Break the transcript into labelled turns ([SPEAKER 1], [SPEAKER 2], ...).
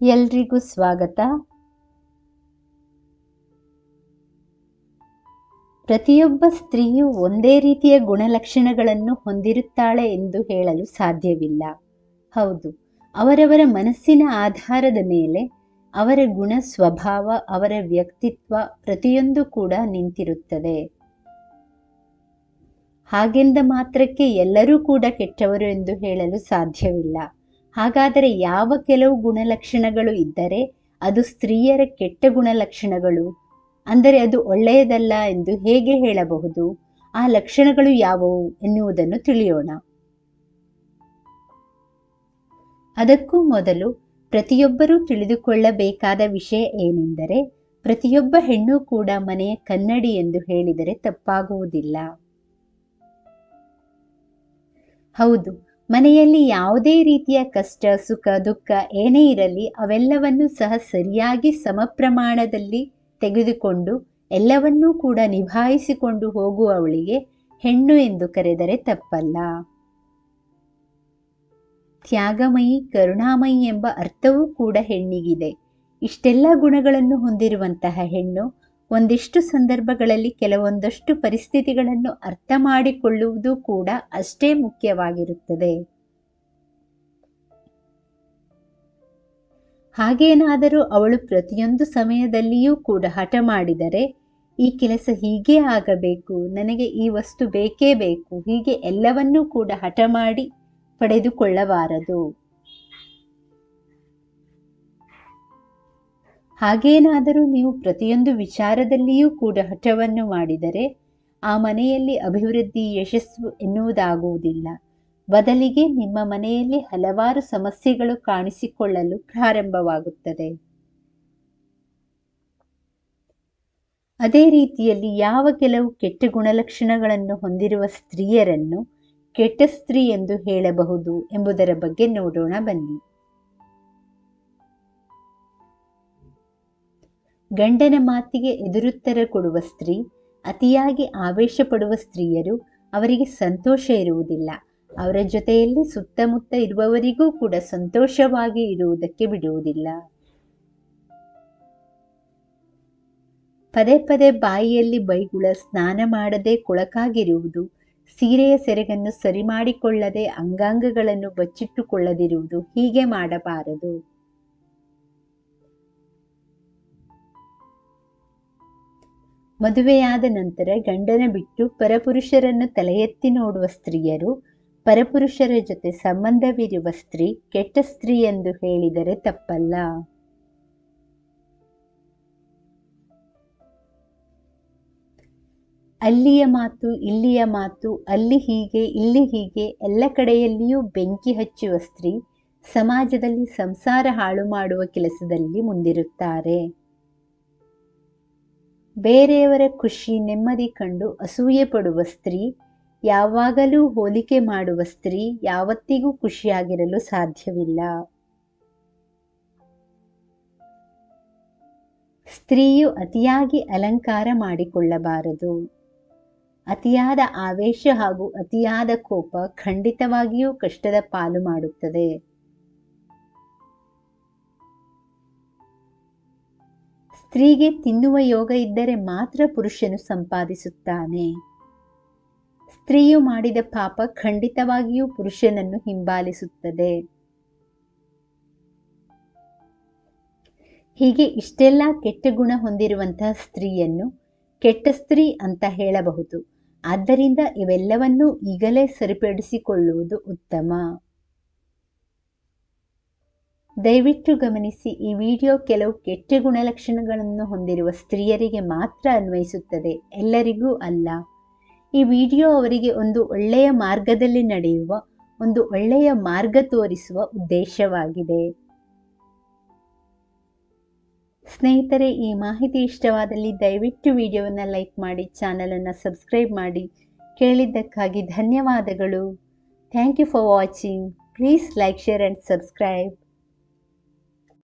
[SPEAKER 1] ಎಲ್ರಿಗೂ ಸ್ವಾಗತ. ಪ್ರತಿಯೊಬ್ಬ ಸ್ತ್ರೀಯೂ ಒಂದೇ ರೀತಿಯ ಗುಣಲಕ್ಷಣಗಳನ್ನು ಹೊಂದಿರುತ್ತಾಳೆ ಎಂದು ಹೇಳಲು ಸಾಧ್ಯವಿಲ್ಲ. ಹೌದು, ಅವರವರ ಮನಸ್ಸಿನ ಆಧಾರದ ಮೇಲೆ ಅವರ ಗುಣ, ಸ್ವಭಾವ, ಅವರ ವ್ಯಕ್ತಿತ್ವ ಪ್ರತಿಯೊಂದು ಕೂಡ ನಿಂತಿರುತ್ತದೆ. ಹಾಗೆಂದ ಮಾತ್ರಕ್ಕೆ ಎಲ್ಲರೂ ಕೂಡ ಕೆಟ್ಟವರು ಎಂದು ಹೇಳಲು ಸಾಧ್ಯವಿಲ್ಲ. ಹಾಗಾದರೆ ಯಾವ ಕೆಲವು ಗುಣಲಕ್ಷಣಗಳು ಇದ್ದರೆ ಅದು ಸ್ತ್ರೀಯರ ಕೆಟ್ಟ ಗುಣಲಕ್ಷಣಗಳು, ಅಂದರೆ ಅದು ಒಳ್ಳೆಯದಲ್ಲ ಎಂದು ಹೇಗೆ ಹೇಳಬಹುದು? ಆ ಲಕ್ಷಣಗಳು ಯಾವುವು ಎನ್ನುವುದನ್ನು ತಿಳಿಯೋಣ. ಅದಕ್ಕೂ ಮೊದಲು ಪ್ರತಿಯೊಬ್ಬರೂ ತಿಳಿದುಕೊಳ್ಳಬೇಕಾದ ವಿಷಯ ಏನೆಂದರೆ, ಪ್ರತಿಯೊಬ್ಬ ಹೆಣ್ಣು ಕೂಡ ಮನೆಯ ಕನ್ನಡಿ ಎಂದು ಹೇಳಿದರೆ ತಪ್ಪಾಗುವುದಿಲ್ಲ. ಹೌದು, ಮನೆಯಲ್ಲಿ ಯಾವುದೇ ರೀತಿಯ ಕಷ್ಟ, ಸುಖ, ದುಃಖ ಏನೇ ಇರಲಿ ಅವೆಲ್ಲವನ್ನೂ ಸಹ ಸರಿಯಾಗಿ ಸಮಪ್ರಮಾಣದಲ್ಲಿ ತೆಗೆದುಕೊಂಡು ಎಲ್ಲವನ್ನೂ ಕೂಡ ನಿಭಾಯಿಸಿಕೊಂಡು ಹೋಗುವವಳಿಗೆ ಹೆಣ್ಣು ಎಂದು ಕರೆದರೆ ತಪ್ಪಲ್ಲ. ತ್ಯಾಗಮಯಿ, ಕರುಣಾಮಯಿ ಎಂಬ ಅರ್ಥವೂ ಕೂಡ ಹೆಣ್ಣಿಗಿದೆ. ಇಷ್ಟೆಲ್ಲ ಗುಣಗಳನ್ನು ಹೊಂದಿರುವಂತಹ ಹೆಣ್ಣು ಒಂದಿಷ್ಟು ಸಂದರ್ಭಗಳಲ್ಲಿ ಕೆಲವೊಂದಷ್ಟು ಪರಿಸ್ಥಿತಿಗಳನ್ನು ಅರ್ಥ ಮಾಡಿಕೊಳ್ಳುವುದು ಕೂಡ ಅಷ್ಟೇ ಮುಖ್ಯವಾಗಿರುತ್ತದೆ. ಹಾಗೇನಾದರೂ ಅವಳು ಪ್ರತಿಯೊಂದು ಸಮಯದಲ್ಲಿಯೂ ಕೂಡ ಹಠ ಮಾಡಿದರೆ, ಈ ಕೆಲಸ ಹೀಗೇ ಆಗಬೇಕು, ನನಗೆ ಈ ವಸ್ತು ಬೇಕೇ ಬೇಕು, ಹೀಗೆ ಎಲ್ಲವನ್ನೂ ಕೂಡ ಹಠ ಮಾಡಿ ಪಡೆದುಕೊಳ್ಳಬಾರದು. ಹಾಗೇನಾದರೂ ನೀವು ಪ್ರತಿಯೊಂದು ವಿಚಾರದಲ್ಲಿಯೂ ಕೂಡ ಹಠವನ್ನು ಮಾಡಿದರೆ ಆ ಮನೆಯಲ್ಲಿ ಅಭಿವೃದ್ಧಿ, ಯಶಸ್ಸು ಎನ್ನುವುದಾಗುವುದಿಲ್ಲ. ಬದಲಿಗೆ ನಿಮ್ಮ ಮನೆಯಲ್ಲಿ ಹಲವಾರು ಸಮಸ್ಯೆಗಳು ಕಾಣಿಸಿಕೊಳ್ಳಲು ಪ್ರಾರಂಭವಾಗುತ್ತದೆ. ಅದೇ ರೀತಿಯಲ್ಲಿ ಯಾವ ಕೆಲವು ಕೆಟ್ಟ ಗುಣಲಕ್ಷಣಗಳನ್ನು ಹೊಂದಿರುವ ಸ್ತ್ರೀಯರನ್ನು ಕೆಟ್ಟ ಸ್ತ್ರೀ ಎಂದು ಹೇಳಬಹುದು ಎಂಬುದರ ಬಗ್ಗೆ ನೋಡೋಣ ಬನ್ನಿ. ಗಂಡನ ಮಾತಿಗೆ ಎದುರುತ್ತರ ಕೊಡುವ ಸ್ತ್ರೀ, ಅತಿಯಾಗಿ ಆವೇಶ ಪಡುವ ಸ್ತ್ರೀಯರು, ಅವರಿಗೆ ಸಂತೋಷ ಇರುವುದಿಲ್ಲ. ಅವರ ಜೊತೆಯಲ್ಲಿ ಸುತ್ತಮುತ್ತ ಇರುವವರಿಗೂ ಕೂಡ ಸಂತೋಷವಾಗಿ ಇರುವುದಕ್ಕೆ ಬಿಡುವುದಿಲ್ಲ. ಪದೇ ಪದೇ ಬಾಯಿಯಲ್ಲಿ ಬೈಗುಳ, ಸ್ನಾನ ಮಾಡದೆ ಕೊಳಕಾಗಿರುವುದು, ಸೀರೆಯ ಸೆರಗನ್ನು ಸರಿ ಮಾಡಿಕೊಳ್ಳದೆ ಅಂಗಾಂಗಗಳನ್ನು ಬಚ್ಚಿಟ್ಟುಕೊಳ್ಳದಿರುವುದು, ಹೀಗೆ ಮಾಡಬಾರದು. ಮದುವೆಯಾದ ನಂತರ ಗಂಡನ ಬಿಟ್ಟು ಪರಪುರುಷರನ್ನು ತಲೆ ಎತ್ತಿ ನೋಡುವ ಸ್ತ್ರೀಯರು, ಪರಪುರುಷರ ಜೊತೆ ಸಂಬಂಧವಿರುವ ಸ್ತ್ರೀ ಕೆಟ್ಟ ಸ್ತ್ರೀ ಎಂದು ಹೇಳಿದರೆ ತಪ್ಪಲ್ಲ. ಅಲ್ಲಿಯ ಮಾತು, ಇಲ್ಲಿಯ ಮಾತು, ಅಲ್ಲಿ ಹೀಗೆ, ಇಲ್ಲಿ ಹೀಗೆ, ಎಲ್ಲ ಕಡೆಯಲ್ಲಿಯೂ ಬೆಂಕಿ ಹಚ್ಚುವ ಸ್ತ್ರೀ ಸಮಾಜದಲ್ಲಿ ಸಂಸಾರ ಹಾಳು ಮಾಡುವ ಕೆಲಸದಲ್ಲಿ ಮುಂದಿರುತ್ತಾರೆ. ಬೇರೆಯವರ ಖುಷಿ, ನೆಮ್ಮದಿ ಕಂಡು ಅಸೂಯೆ ಪಡುವ ಸ್ತ್ರೀ, ಯಾವಾಗಲೂ ಹೋಲಿಕೆ ಮಾಡುವ ಸ್ತ್ರೀ ಯಾವತ್ತಿಗೂ ಖುಷಿಯಾಗಿರಲು ಸಾಧ್ಯವಿಲ್ಲ. ಸ್ತ್ರೀಯು ಅತಿಯಾಗಿ ಅಲಂಕಾರ ಮಾಡಿಕೊಳ್ಳಬಾರದು. ಅತಿಯಾದ ಆವೇಶ ಹಾಗೂ ಅತಿಯಾದ ಕೋಪ ಖಂಡಿತವಾಗಿಯೂ ಕಷ್ಟದ ಪಾಲು ಮಾಡುತ್ತದೆ. ಸ್ತ್ರೀಗೆ ತಿನ್ನುವ ಯೋಗ ಇದ್ದರೆ ಮಾತ್ರ ಪುರುಷನು ಸಂಪಾದಿಸುತ್ತಾನೆ. ಸ್ತ್ರೀಯು ಮಾಡಿದ ಪಾಪ ಖಂಡಿತವಾಗಿಯೂ ಪುರುಷನನ್ನು ಹಿಂಬಾಲಿಸುತ್ತದೆ. ಹೀಗೆ ಇಷ್ಟೆಲ್ಲ ಕೆಟ್ಟ ಗುಣ ಹೊಂದಿರುವಂತಹ ಸ್ತ್ರೀಯನ್ನು ಕೆಟ್ಟ ಸ್ತ್ರೀ ಅಂತ ಹೇಳಬಹುದು. ಆದ್ದರಿಂದ ಇವೆಲ್ಲವನ್ನೂ ಈಗಲೇ ಸರಿಪಡಿಸಿಕೊಳ್ಳುವುದು ಉತ್ತಮ. ದಯವಿಟ್ಟು ಗಮನಿಸಿ, ಈ ವಿಡಿಯೋ ಕೆಲವು ಕೆಟ್ಟ ಗುಣಲಕ್ಷಣಗಳನ್ನು ಹೊಂದಿರುವ ಸ್ತ್ರೀಯರಿಗೆ ಮಾತ್ರ ಅನ್ವಯಿಸುತ್ತದೆ, ಎಲ್ಲರಿಗೂ ಅಲ್ಲ. ಈ ವಿಡಿಯೋ ಅವರಿಗೆ ಒಂದು ಒಳ್ಳೆಯ ಮಾರ್ಗದಲ್ಲಿ ನಡೆಯುವ, ಒಂದು ಒಳ್ಳೆಯ ಮಾರ್ಗ ತೋರಿಸುವ ಉದ್ದೇಶವಾಗಿದೆ. ಸ್ನೇಹಿತರೆ, ಈ ಮಾಹಿತಿ ಇಷ್ಟವಾದಲ್ಲಿ ದಯವಿಟ್ಟು ವಿಡಿಯೋವನ್ನು ಲೈಕ್ ಮಾಡಿ, ಚಾನಲನ್ನು ಸಬ್ಸ್ಕ್ರೈಬ್ ಮಾಡಿ. ಕೇಳಿದ್ದಕ್ಕಾಗಿ ಧನ್ಯವಾದಗಳು. Thank you for watching. Please like, share and subscribe.